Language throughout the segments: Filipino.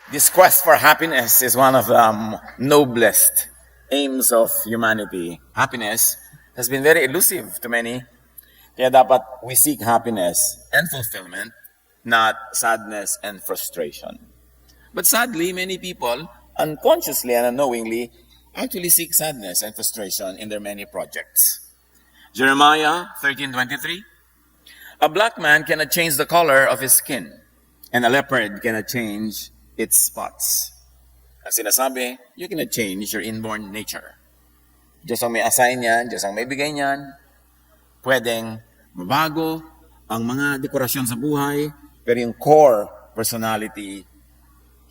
This quest for happiness is one of the noblest aims of humanity. Happiness has been very elusive to many. Kaya dapat we seek happiness and fulfillment, not sadness and frustration. But sadly, many people, unconsciously and unknowingly, actually seek sadness and frustration in their many projects. Jeremiah 13:23. A black man cannot change the color of his skin, and a leopard cannot change its spots. Ang sinasabi, you cannot change your inborn nature. Diyos ang may assign yan, Diyos ang may bigay niyan. Pwedeng mabago ang mga dekorasyon sa buhay, pero yung core personality,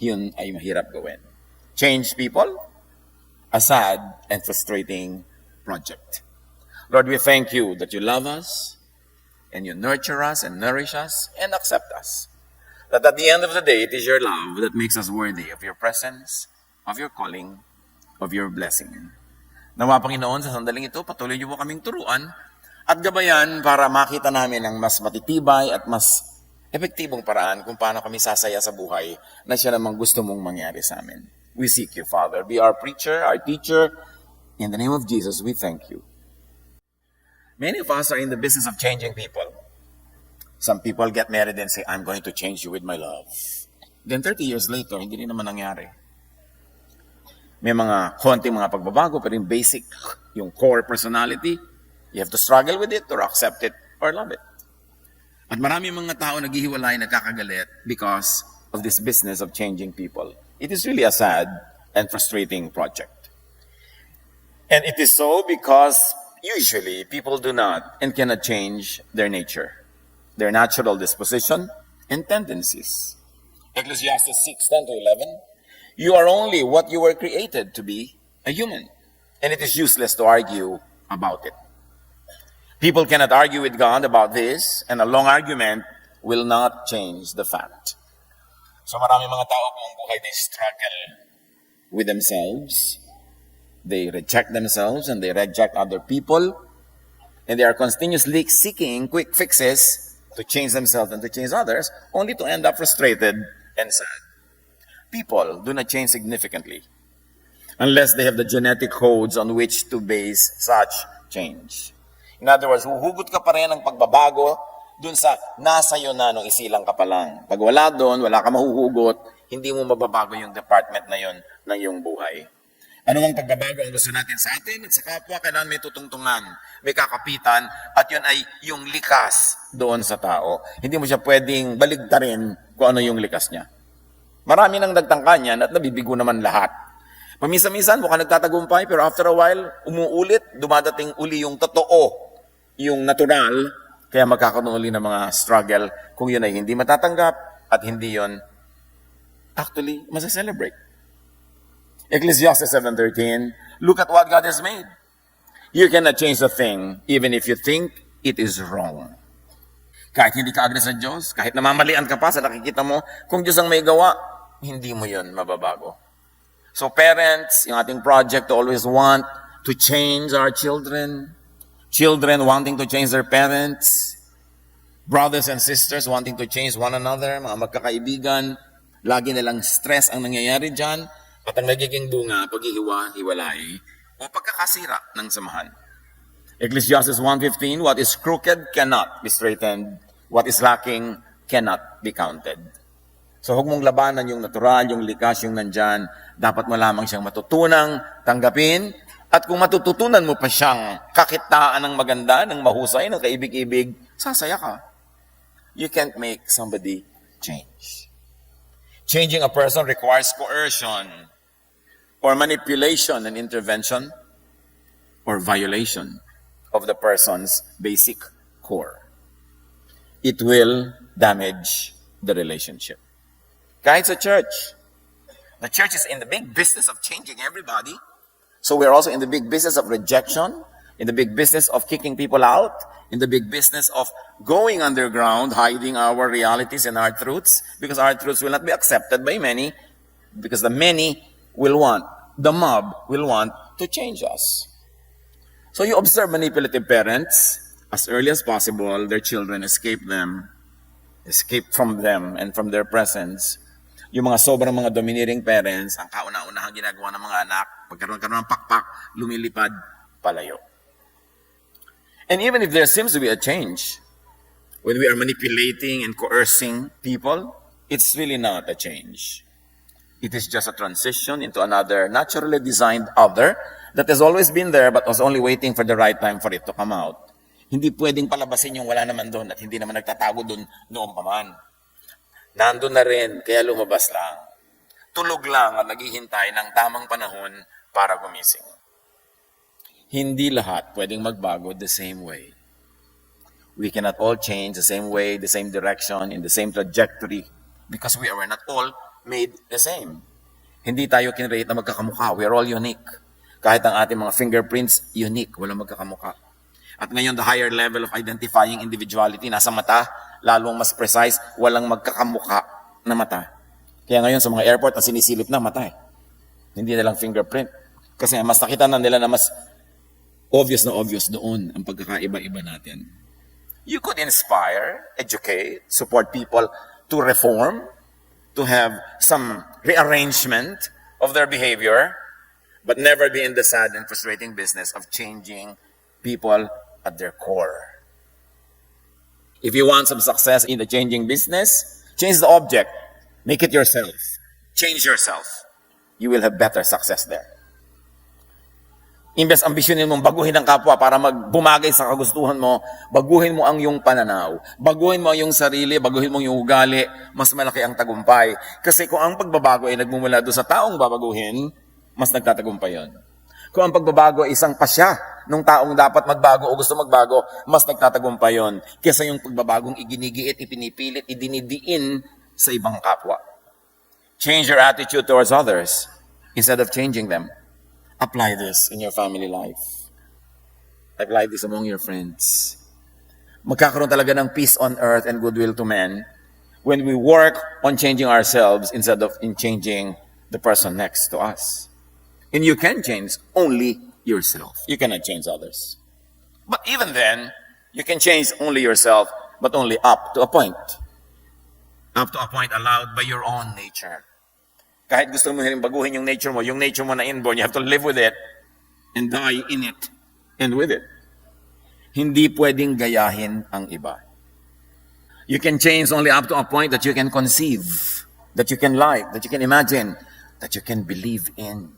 yun ay mahirap gawin. Change people, a sad and frustrating project. Lord, we thank you that you love us, and you nurture us and nourish us and accept us. That at the end of the day, it is your love that makes us worthy of your presence, of your calling, of your blessing. Nawa, Panginoon, sa sandaling ito, patuloy niyo po kaming turuan at gabayan para makita namin ang mas matitibay at mas epektibong paraan kung paano kami sasaya sa buhay na siya namang gusto mong mangyari sa amin. We seek you, Father. Be our preacher, our teacher. In the name of Jesus, we thank you. Many of us are in the business of changing people. Some people get married and say, I'm going to change you with my love. Then 30 years later, hindi rin naman nangyari. May mga konting mga pagbabago, pero yung basic, yung core personality, you have to struggle with it or accept it or love it. At marami mga tao naghihiwalay, nagkakagalit because of this business of changing people. It is really a sad and frustrating project. And it is so because usually people do not and cannot change their nature, their natural disposition and tendencies. Ecclesiastes 6:10-11, you are only what you were created to be, a human, and it is useless to argue about it. People cannot argue with God about this, and a long argument will not change the fact. So marami mga tao kung buhay, they struggle with themselves, they reject themselves, and they reject other people, and they are continuously seeking quick fixes to change themselves and to change others, only to end up frustrated and sad. People do not change significantly unless they have the genetic codes on which to base such change. In other words, huhugot ka pa rin ng pagbabago dun sa nasa iyo na nung isilang ka pa lang. Pag wala doon, wala ka mahuhugot, hindi mo mababago yung department na yun ng iyong buhay. Ano ang pagbabago ang gusto natin sa atin at sa kapwa? Kailangan may tutungtungan, may kakapitan, at yun ay yung likas doon sa tao. Hindi mo siya pwedeng baligtarin kung ano yung likas niya. Marami nang nagtangka niyan at nabibigo naman lahat. Paminsan-minsan mukhang nagtatagumpay, pero after a while, umuulit, dumadating uli yung totoo, yung natural, kaya magkakaroon uli ng mga struggle kung yun ay hindi matatanggap at hindi yun actually masaselebrate. Ecclesiastes 7:13, look at what God has made. You cannot change a thing even if you think it is wrong. Kahit hindi ka agree sa Diyos, kahit namamalian ka pa sa nakikita mo, kung Diyos ang may gawa, hindi mo yun mababago. So parents, yung ating project to always want to change our children, children wanting to change their parents, brothers and sisters wanting to change one another, mga magkakaibigan, lagi nilang stress ang nangyayari dyan, at ang nagiging bunga, paghihiwa-hiwalay o pagkakasira ng samahan. Ecclesiastes 1:15, what is crooked cannot be straightened, what is lacking cannot be counted. So huwag mong labanan yung natural, yung likas, yung nandyan. Dapat mo lamang siyang matutunang tanggapin. At kung matututunan mo pa siyang kakitaan ng maganda, ng mahusay, ng kaibig-ibig, sasaya ka. You can't make somebody change. Changing a person requires coercion, or manipulation and intervention, or violation of the person's basic core. It will damage the relationship. Kahit sa church, the church is in the big business of changing everybody. So we're also in the big business of rejection, in the big business of kicking people out, in the big business of going underground, hiding our realities and our truths, because our truths will not be accepted by many, because the many will want, the mob will want to change us. So you observe manipulative parents, as early as possible, their children escape from them and from their presence. Yung mga sobrang mga domineering parents, ang kauna-unahang ginagawa ng mga anak, pagkaroon ng pakpak, lumilipad, palayo. And even if there seems to be a change, when we are manipulating and coercing people, it's really not a change. It is just a transition into another naturally designed other that has always been there but was only waiting for the right time for it to come out. Hindi pwedeng palabasin yung wala naman doon at hindi naman nagtatago doon noon pa man. Nandun na rin, kaya lumabas lang. Tulog lang at naghihintay ng tamang panahon para gumising. Hindi lahat pwedeng magbago the same way. We cannot all change the same way, the same direction, in the same trajectory because we are not all made the same. Hindi tayo kinrate na magkakamukha. We are all unique. Kahit ang ating mga fingerprints, unique. Walang magkakamukha. At ngayon, the higher level of identifying individuality nasa mata, lalong mas precise, walang magkakamukha na mata. Kaya ngayon sa mga airport, ang sinisilip na mata eh. Hindi na lang fingerprint. Kasi mas nakita na nila na mas obvious doon ang pagkakaiba-iba natin. You could inspire, educate, support people to reform, to have some rearrangement of their behavior, but never be in the sad and frustrating business of changing people at their core. If you want some success in the changing business, change the object. Make it yourself. Change yourself. You will have better success there. Imbes ambisyonin mong baguhin ang kapwa para magbumagay sa kagustuhan mo, baguhin mo ang iyong pananaw, baguhin mo ang iyong sarili, baguhin mo ang iyong ugali, mas malaki ang tagumpay. Kasi kung ang pagbabago ay nagmumula doon sa taong babaguhin, mas nagtatagumpay yun. Kung ang pagbabago ay isang pasya nung taong dapat magbago o gusto magbago, mas nagtatagumpay yun. Kesa yung pagbabagong iginigiit, ipinipilit, idinidiin sa ibang kapwa. Change your attitude towards others instead of changing them. Apply this in your family life. Apply this among your friends. Magkakaroon talaga ng peace on earth and goodwill to men when we work on changing ourselves instead of in changing the person next to us. And you can change only yourself. You cannot change others. But even then, you can change only yourself, but only up to a point. Up to a point allowed by your own nature. Kahit gusto mo rin baguhin yung nature mo na inborn, you have to live with it and die in it and with it. Hindi pwedeng gayahin ang iba. You can change only up to a point that you can conceive, that you can like, that you can imagine, that you can believe in.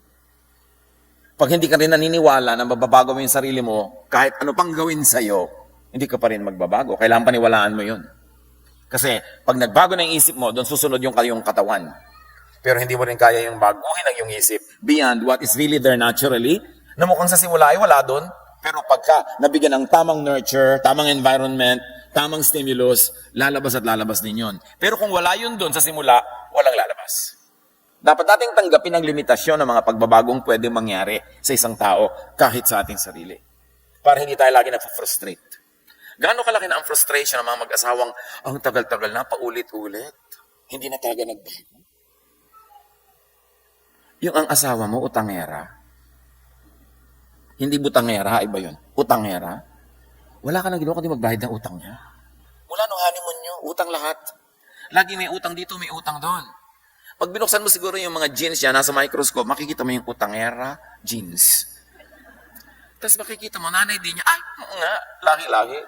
Pag hindi ka rin naniniwala na mababago mo yung sarili mo, kahit ano pang gawin sa'yo, hindi ka pa rin magbabago. Kailangan paniwalaan mo yun. Kasi pag nagbago na yung isip mo, doon susunod yung kayong katawan. Pero hindi mo rin kaya yung baguhin ang iyong isip beyond what is really there naturally, na mukhang sa simula ay wala doon, pero pagka nabigyan ng tamang nurture, tamang environment, tamang stimulus, lalabas at lalabas din yun. Pero kung wala yun doon sa simula, walang lalabas. Dapat nating tanggapin ang limitasyon ng mga pagbabagong pwedeng mangyari sa isang tao kahit sa ating sarili. Para hindi tayo lagi na-frustrate. Gaano kalaki na ang frustration ng mga mag-asawang ang tagal-tagal na, paulit-ulit, hindi na talaga nagbago? Yung ang asawa mo, utangera. Hindi butangera, iba yun. Utangera. Wala ka nang ginawa kundi magbayad ng utang niya. Wala nung honeymoon nyo, utang lahat. Lagi may utang dito, may utang doon. Pag binuksan mo siguro yung mga jeans niya, nasa microscope, makikita mo yung utangera jeans. Tapos makikita mo, nanay din niya, ay, nga, lagi-lagi.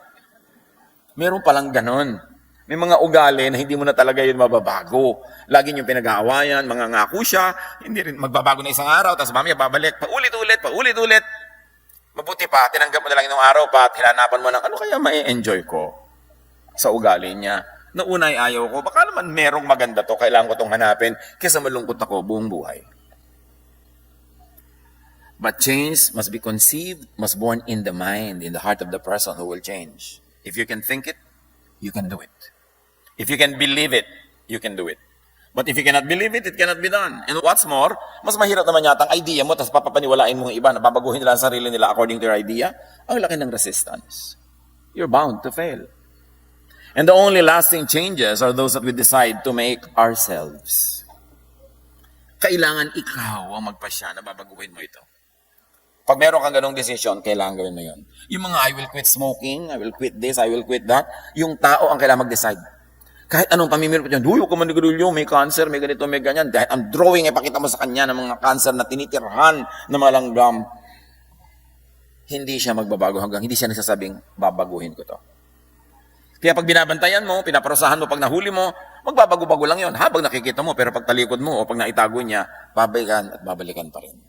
Meron palang ganon. May mga ugali na hindi mo na talaga yun mababago. Lagi yung pinag-aawayan, mga ngako siya, hindi rin magbabago na isang araw, tapos mamaya babalik, paulit-ulit. Mabuti pa, tinanggap mo na lang yung araw pa at hinanapan mo ng ano kaya ma-enjoy ko sa ugali niya. Nauna ay ayaw ko, baka naman merong maganda to, kailangan ko itong hanapin, kaysa malungkot ako buong buhay. But change must be conceived, must born in the mind, in the heart of the person who will change. If you can think it, you can do it. If you can believe it, you can do it. But if you cannot believe it, it cannot be done. And what's more, mas mahirap naman yata ang idea mo, tapos papapaniwalain mo ng iba na babaguhin nila ang sarili nila according to your idea, ang laki ng resistance. You're bound to fail. And the only lasting changes are those that we decide to make ourselves. Kailangan ikaw ang magpasya na babaguhin mo ito. Pag meron kang ganong decision, kailangan gawin mo yun. Yung mga I will quit smoking, I will quit this, I will quit that, yung tao ang kailangan mag-decide. Kahit anong pamimili po dyan, huwag ka manigarilyo, may cancer, may ganito, may ganyan. Dahil ang drawing, ipakita mo sa kanya ng mga cancer na tinitirhan ng mga langgam. Hindi siya magbabago hanggang hindi siya nagsasabing, babaguhin ko to. Kaya pag binabantayan mo, pinaparusahan mo, pag nahuli mo, magbabago-bago lang yon habang nakikita mo. Pero pag talikod mo o pag naitago niya, babalikan at babalikan pa rin.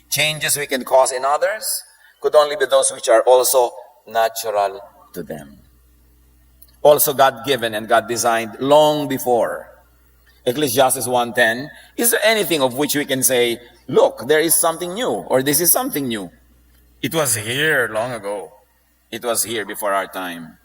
Changes we can cause in others could only be those which are also natural to them. Also God-given and God-designed long before. Ecclesiastes 1:10, is there anything of which we can say, look, there is something new, or this is something new? It was here long ago. It was here before our time.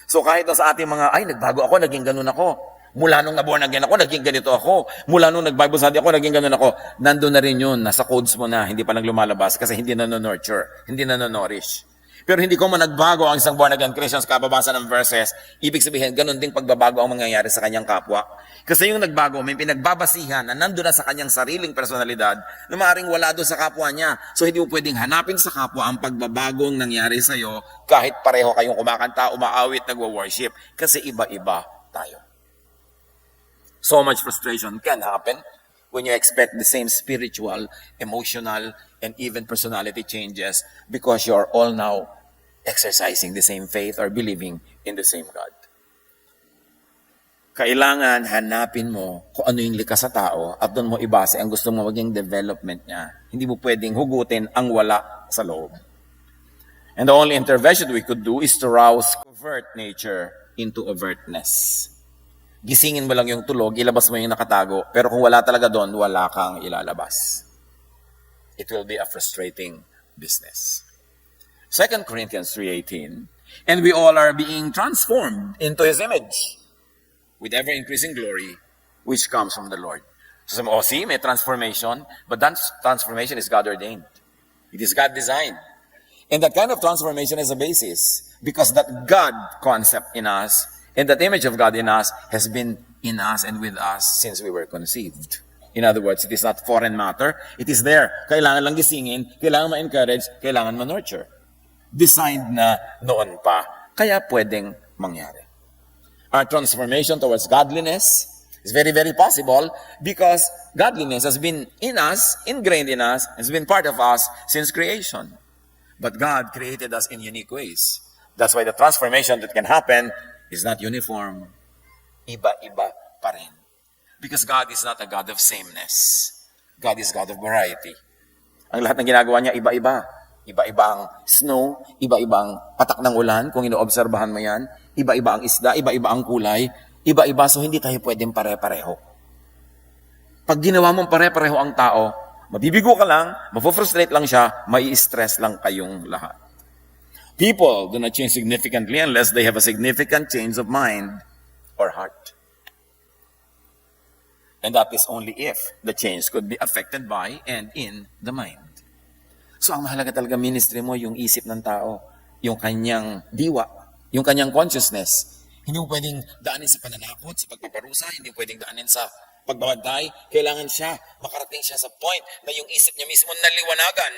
So kahit sa ating mga, ay, nagbago ako, naging ganun ako. Mula nung naborn again ako, naging ganito ako. Mula nung nag-Bible study ako, naging ganun ako. Nandun na rin yun, nasa codes mo na, hindi pa lang lumalabas kasi hindi na nurture, hindi na nourish. Pero hindi ko man nagbago ang isang born-again Christians kababasa ng verses, ibig sabihin, ganun ding pagbabago ang mangyayari sa kanyang kapwa. Kasi yung nagbago, may pinagbabasihan na nandun na sa kanyang sariling personalidad na maaaring wala doon sa kapwa niya. So hindi mo pwedeng hanapin sa kapwa ang pagbabagong nangyari sa iyo kahit pareho kayong kumakanta, umaawit, nagwo-worship. Kasi iba-iba tayo. So much frustration can happen when you expect the same spiritual, emotional, and even personality changes because you're all now exercising the same faith or believing in the same God. Kailangan hanapin mo kung ano yung likas sa tao at doon mo ibase ang gusto mo maging development niya. Hindi mo pwedeng hugutin ang wala sa loob. And the only intervention we could do is to rouse covert nature into overtness. Gisingin mo lang yung tulog, ilabas mo yung nakatago, pero kung wala talaga doon, wala kang ilalabas. It will be a frustrating business. 2 Corinthians 3:18, and we all are being transformed into His image with ever-increasing glory, which comes from the Lord. So sabi mo, see, may transformation, but that transformation is God-ordained. It is God-designed. And that kind of transformation is a basis, because that God concept in us, and that image of God in us has been in us and with us since we were conceived. In other words, it is not foreign matter. It is there. Kailangan lang gisingin, kailangan ma-encourage, kailangan ma-nurture. Designed na noon pa. Kaya pwedeng mangyari. Our transformation towards godliness is very, very possible because godliness has been in us, ingrained in us, has been part of us since creation. But God created us in unique ways. That's why the transformation that can happen is not uniform. Iba-iba pa rin. Because God is not a God of sameness. God is God of variety. Ang lahat ng ginagawa niya, iba-iba. Iba-iba ang snow, iba-iba ang patak ng ulan, kung inoobserbahan mo yan. Iba-iba ang isda, iba-iba ang kulay. Iba-iba, so hindi tayo pwedeng pare-pareho. Pag ginawa mong pare-pareho ang tao, mabibigo ka lang, mafo-frustrate lang siya, mai-stress lang kayong lahat. People do not change significantly unless they have a significant change of mind or heart. And that is only if the change could be affected by and in the mind. So ang mahalaga talaga ministry mo, yung isip ng tao, yung kanyang diwa, yung kanyang consciousness. Hindi mo pwedeng daanin sa pananakot, sa pagpaparusa, hindi mo pwedeng daanin sa pagbabantay. Kailangan siya, makarating siya sa point na yung isip niya mismo naliwanagan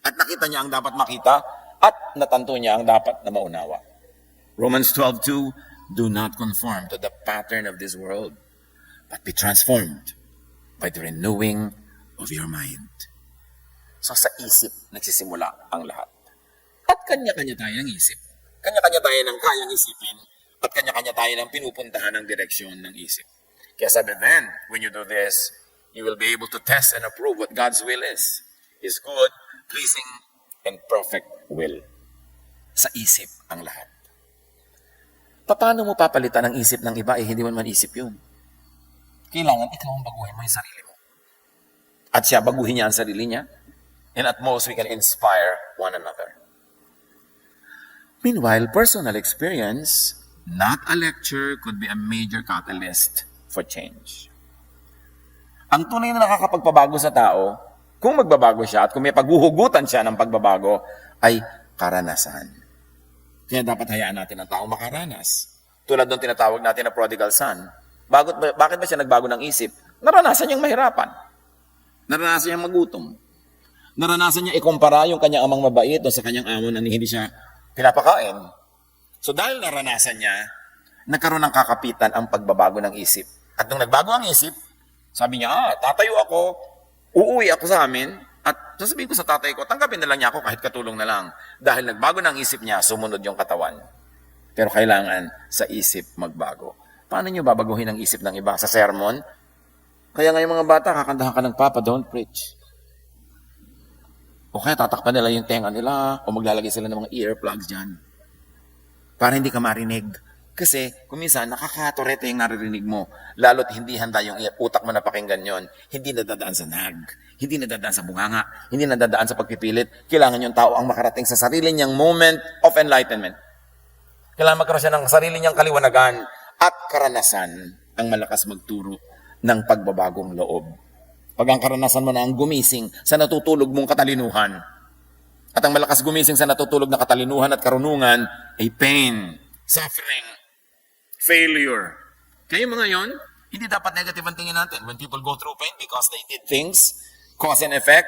at nakita niya ang dapat makita at natanto niya ang dapat na maunawa. Romans 12:2, do not conform to the pattern of this world, but be transformed by the renewing of your mind. So sa isip nagsisimula ang lahat. At kanya-kanya tayo ng isip. Kanya-kanya tayo ng kayang isipin at kanya-kanya tayo ng pinupuntahan ng direksyon ng isip. Kaya sabi, then, when you do this, you will be able to test and approve what God's will is. His good, pleasing, and perfect will. Sa isip ang lahat. Paano mo papalitan ang isip ng iba hindi mo naman isip yun? Kailangan ikaw ang baguhin mo yung sarili mo. At siya baguhin niya ang sarili niya. And at most, we can inspire one another. Meanwhile, personal experience, not a lecture, could be a major catalyst for change. Ang tunay na nakakapagpabago sa tao, kung magbabago siya at kung may paghuhugutan siya ng pagbabago, ay karanasan. Kaya dapat hayaan natin ang taong makaranas. Tulad ng tinatawag natin na prodigal son. Bakit ba siya nagbago ng isip? Naranasan niyang mahirapan. Naranasan niyang magutom. Naranasan niya ikumpara yung kanyang amang mabait o sa kanyang amo na hindi siya pinapakain. So dahil naranasan niya, nagkaroon ng kakapitan ang pagbabago ng isip. At nung nagbago ang isip, sabi niya, tatayo ako, uuwi ako sa amin, at sasabihin ko sa tatay ko, tanggapin na lang niya ako kahit katulong na lang. Dahil nagbago ng isip niya, sumunod yung katawan. Pero kailangan sa isip magbago. Paano niyo babaguhin ang isip ng iba? Sa sermon? Kaya ngayon mga bata, kakantahan ka ng Papa, don't preach. O kaya tatakpan nila yung tenga nila, o maglalagay sila ng mga earplugs dyan. Para hindi ka marinig. Kasi, kung minsan, nakakatorete yung naririnig mo. Lalo't hindi handa yung utak mo na pakinggan yon. Hindi nadadaan sa nag. Hindi nadadaan sa bunganga. Hindi nadadaan sa pagpipilit. Kailangan yung tao ang makarating sa sarili niyang moment of enlightenment. Kailangan magkaroon siya ng sarili niyang kaliwanagan at karanasan ang malakas magturo ng pagbabagong loob. Pag ang karanasan mo na ang gumising sa natutulog mong katalinuhan, at ang malakas gumising sa natutulog na katalinuhan at karunungan ay pain, suffering, failure. Kaya mga yon, hindi dapat negative ang tingin natin. When people go through pain because they did things, cause and effect,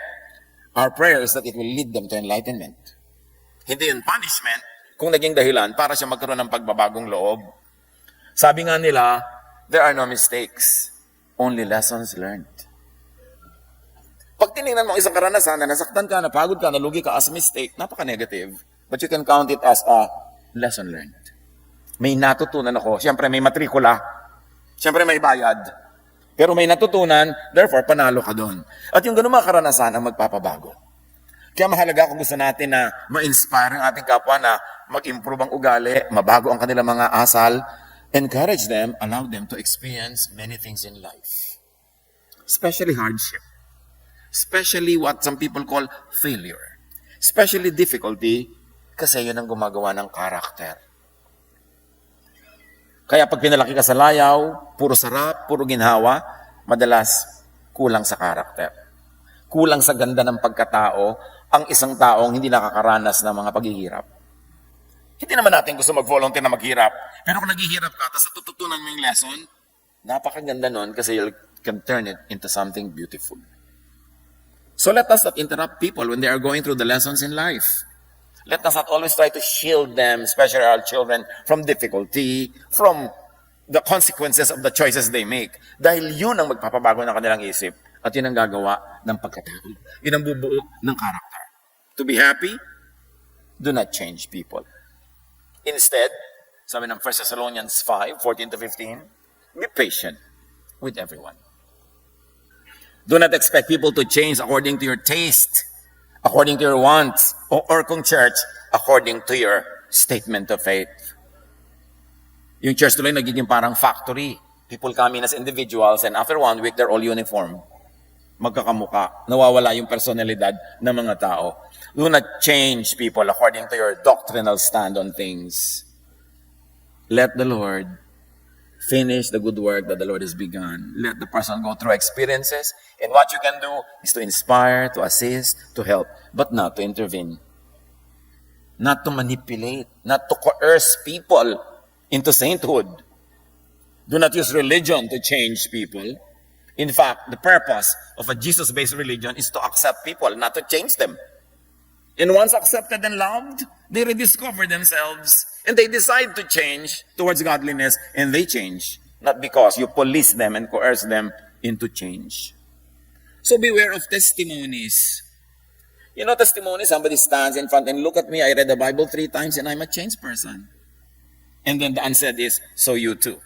our prayer is that it will lead them to enlightenment. Hindi yun punishment kung naging dahilan para siya magkaroon ng pagbabagong loob. Sabi nga nila, there are no mistakes, only lessons learned. Pag tinignan mo isang karanasan na nasaktan ka, napagod ka, nalugi ka as mistake, napaka-negative. But you can count it as a lesson learned. May natutunan ako. Siyempre may matrikula. Siyempre may bayad. Pero may natutunan, therefore panalo ka doon. At yung ganun mga karanasan ang magpapabago. Kaya mahalaga kung gusto natin na ma-inspire ang ating kapwa na mag-improve ang ugali, mabago ang kanilang mga asal, encourage them, allow them to experience many things in life. Especially hardship. Especially what some people call failure. Especially difficulty, kasi yun ang gumagawa ng karakter. Kaya pag pinalaki ka sa layaw, puro sarap, puro ginhawa, madalas kulang sa karakter. Kulang sa ganda ng pagkatao ang isang taong hindi nakakaranas ng mga paghihirap. Hindi naman natin gusto mag-volunteer na maghirap. Pero kung naghihirap ka, tapos tututunan mo yung lesson, napakaganda nun kasi you can turn it into something beautiful. So let us not interrupt people when they are going through the lessons in life. Let us not always try to shield them, especially our children, from difficulty, from the consequences of the choices they make. Dahil yun ang magpapabago ng kanilang isip at yun ang gagawa ng pagkatao. Yun ang bubuo ng karakter. To be happy, do not change people. Instead, sabi ng 1 Thessalonians 5:14-15, be patient with everyone. Do not expect people to change according to your taste, according to your wants, or kung church, according to your statement of faith. Yung church tuloy nagiging parang factory. People come in as individuals and after 1 week, they're all uniform. Magkakamuka. Nawawala yung personalidad ng mga tao. Do not change people according to your doctrinal stand on things. Let the Lord finish the good work that the Lord has begun. Let the person go through experiences. And what you can do is to inspire, to assist, to help, but not to intervene. Not to manipulate, not to coerce people into sainthood. Do not use religion to change people. In fact, the purpose of a Jesus-based religion is to accept people, not to change them. And once accepted and loved, they rediscover themselves and they decide to change towards godliness and they change. Not because you police them and coerce them into change. So beware of testimonies. You know, testimony, somebody stands in front and look at me, I read the Bible 3 times and I'm a changed person. And then the answer is, so you too.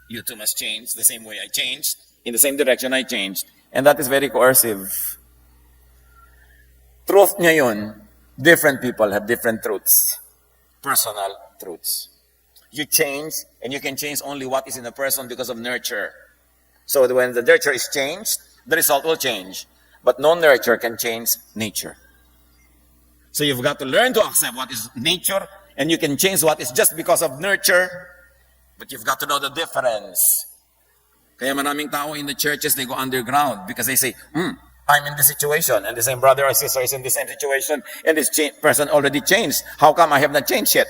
You too must change the same way I changed, in the same direction I changed. And that is very coercive. Truth niya yun, different people have different truths. Personal truths. You change, and you can change only what is in a person because of nurture. So when the nurture is changed, the result will change. But no nurture can change nature. So you've got to learn to accept what is nature, and you can change what is just because of nurture, but you've got to know the difference. Kaya maraming tao in the churches, they go underground because they say, I'm in this situation, and the same brother or sister is in the same situation, and this person already changed. How come I have not changed yet?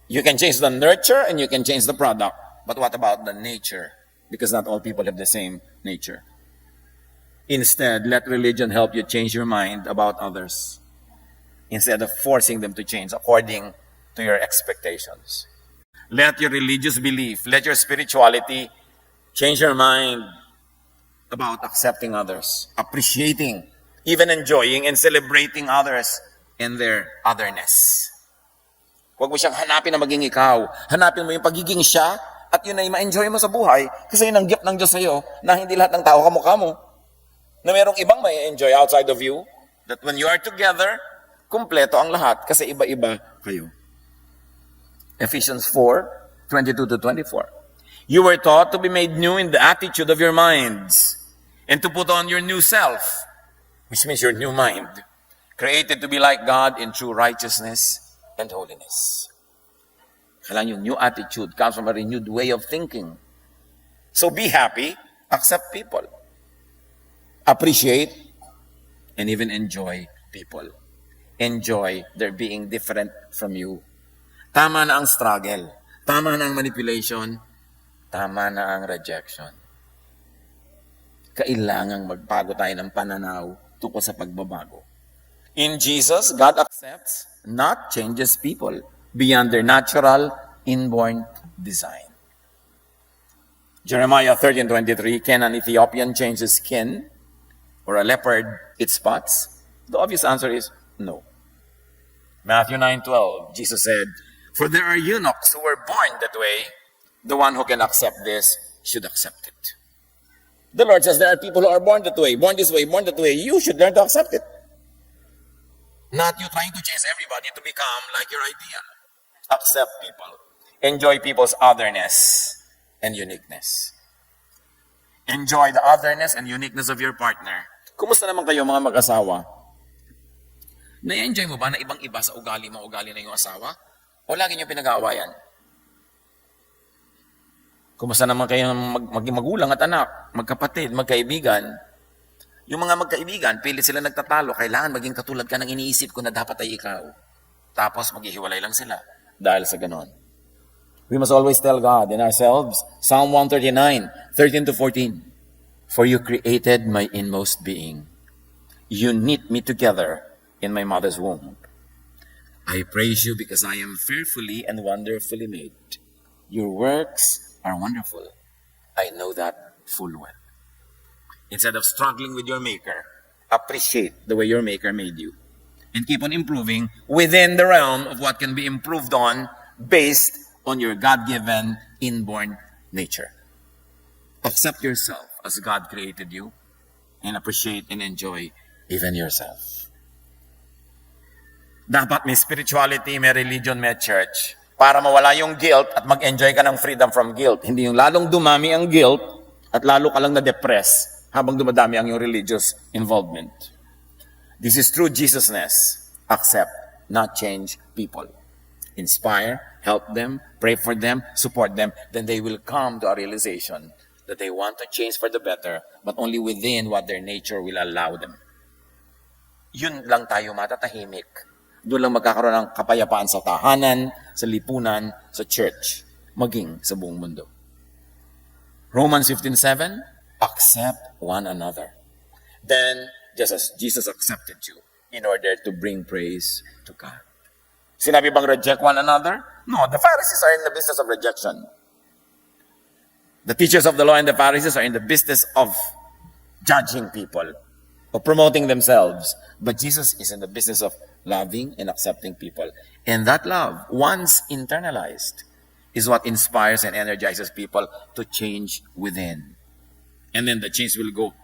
You can change the nurture, and you can change the product. But what about the nature? Because not all people have the same nature. Instead, let religion help you change your mind about others, instead of forcing them to change according to your expectations. Let your religious belief, let your spirituality change your mind about accepting others, appreciating, even enjoying and celebrating others and their otherness. Huwag mo siyang hanapin na maging ikaw. Hanapin mo yung pagiging siya at yun ay ma-enjoy mo sa buhay kasi yun ang gift ng Diyos sa'yo na hindi lahat ng tao kamukha mo. Na merong ibang may enjoy outside of you. That when you are together, kumpleto ang lahat kasi iba-iba kayo. Ephesians 4:22-24. You were taught to be made new in the attitude of your minds and to put on your new self, which means your new mind, created to be like God in true righteousness and holiness. Kailangan yung new attitude comes from a renewed way of thinking. So be happy, accept people, appreciate, and even enjoy people. Enjoy their being different from you. Tama na ang struggle. Tama na ang manipulation. Tama na ang rejection. Kailangang magbago tayo ng pananaw tungkol sa pagbabago. In Jesus, God accepts, not changes people beyond their natural, inborn design. Jeremiah 13:23, can an Ethiopian change his skin or a leopard its spots? The obvious answer is no. Matthew 9:12, Jesus said, for there are eunuchs who were born that way. The one who can accept this should accept it. The Lord says there are people who are born that way, born this way, born that way. You should learn to accept it. Not you trying to chase everybody to become like your ideal. Accept people. Enjoy people's otherness and uniqueness. Enjoy the otherness and uniqueness of your partner. Kumusta naman kayo mga mag-asawa? Na-enjoy mo ba na ibang-iba sa ugali mo, ugali na yung asawa? O lagi niyo pinag-aawayan? Kumusta naman kayo magulang at anak, magkapatid, magkaibigan? Yung mga magkaibigan, pilit sila nagtatalo, kailangan maging katulad ka ng iniisip ko na dapat ay ikaw. Tapos maghihiwalay lang sila dahil sa ganon. We must always tell God and ourselves, Psalm 139:13-14, for you created my inmost being. You knit me together in my mother's womb. I praise you because I am fearfully and wonderfully made. Your works are wonderful. I know that full well. Instead of struggling with your maker, appreciate the way your maker made you. And keep on improving within the realm of what can be improved on based on your God-given inborn nature. Accept yourself as God created you and appreciate and enjoy even yourself. Dapat may spirituality, may religion, may church para mawala yung guilt at mag-enjoy ka ng freedom from guilt. Hindi yung lalong dumami ang guilt at lalo ka lang na-depress habang dumadami ang yung religious involvement. This is true Jesusness. Accept, not change people. Inspire, help them, pray for them, support them. Then they will come to a realization that they want to change for the better, but only within what their nature will allow them. Yun lang tayo matatahimik. Doon lang magkakaroon ng kapayapaan sa tahanan, sa lipunan, sa church, maging sa buong mundo. Romans 15:7, accept one another. Then, just as Jesus accepted you in order to bring praise to God. Sinabi bang reject one another? No, the Pharisees are in the business of rejection. The teachers of the law and the Pharisees are in the business of judging people, of promoting themselves. But Jesus is in the business of loving and accepting people. And that love, once internalized, is what inspires and energizes people to change within. And then the change will go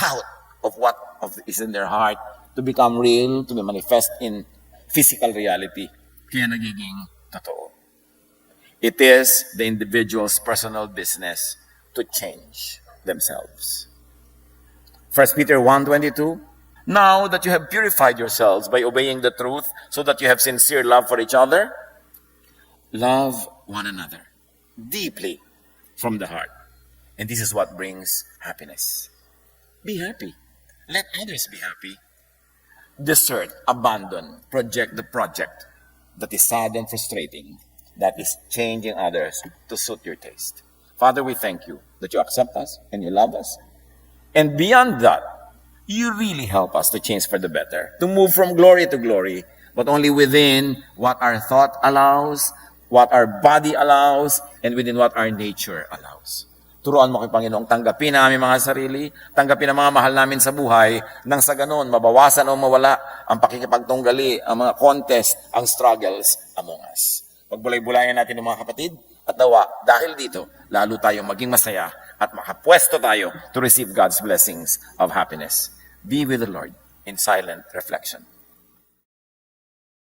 out of what is in their heart to become real, to be manifest in physical reality. Kaya nagiging totoo. It is the individual's personal business to change themselves. 1 Peter 1:22, now that you have purified yourselves by obeying the truth so that you have sincere love for each other, love one another deeply from the heart. And this is what brings happiness. Be happy. Let others be happy. Desert, abandon, project the project that is sad and frustrating, that is changing others to suit your taste. Father, we thank you that you accept us and you love us. And beyond that, you really help us to change for the better, to move from glory to glory, but only within what our thought allows, what our body allows and within what our nature allows. Turuan mo kay Panginoong tanggapin ang aming mga sarili, tanggapin ang mga mahal namin sa buhay, nang sa ganon, mabawasan o mawala ang pakikipagtunggali, ang mga contest, ang struggles among us. Pagbulay-bulayan natin ng mga kapatid, at nawa, dahil dito, lalo tayong maging masaya at makapwesto tayo to receive God's blessings of happiness. Be with the Lord in silent reflection.